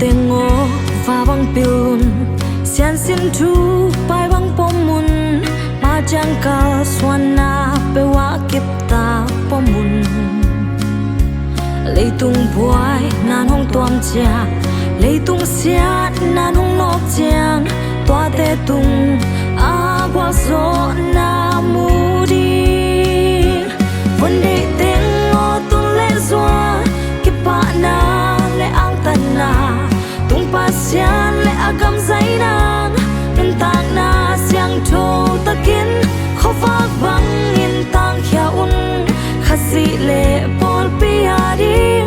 tên ngô và băng pilun xian xin thu bay băng pomun ma chang ka swana pe wa kip ta pomun lấy tung buai nan hong tuam cha lấy tung xiat nan hong nok chang toa te tung a qua gió na mu đi vấn đề tên ngô tung lệ doa kip pa na lệ ang tan na tung pa xian lệ agam zai nang nâng tang na xiang thô ta kiến khó vác vắng in tang khia un khát dị lệ bol pia đi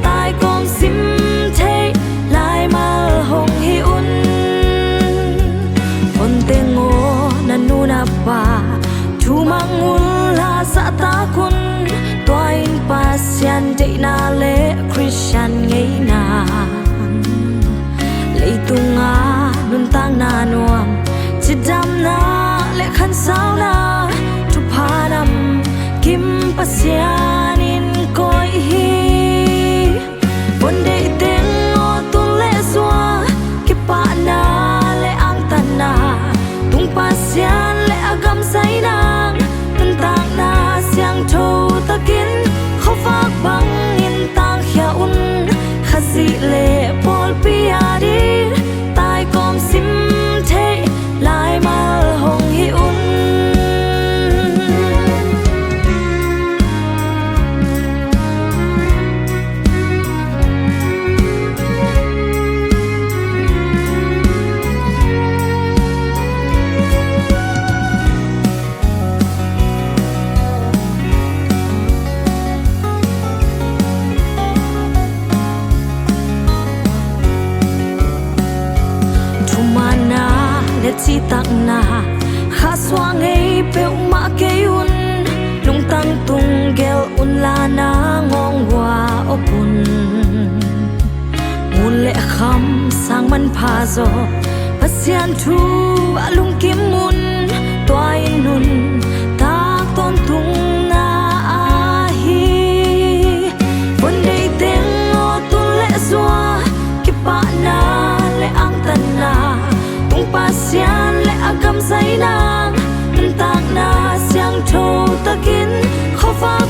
tai com sim thế lại mà hồng hi un von tên ngô nan nu na pa thu mang un la sa ta kun toin pa xian de na lệ Christian ngây na lấy tung a nun tang na nuam chỉ đam na lệ khăn sao na thu pa nam kim pa xian in coi hi vấn đề tên ngô tung lệ xóa kip pa na lệ ang tan na tung pa xian lệ agam say nang nun tang na xiang thô ta kiến khó vác băng in tang khia un khát dị lệ bol pia đi tai com sim thế lại mà hồng hi un chi tak na kha swa ngei pe ma ke un lung tang tung gel un la na ngong wa opun mun le kham sang man pha zo pasian thu alung kim mun toai nun tak ton tung na a hi vấn đề tên ngô tu lệ zua kip pa na le ang tan na tung pa xian lệ agam zai nang nun tak na xiang thô ta kiến khó vác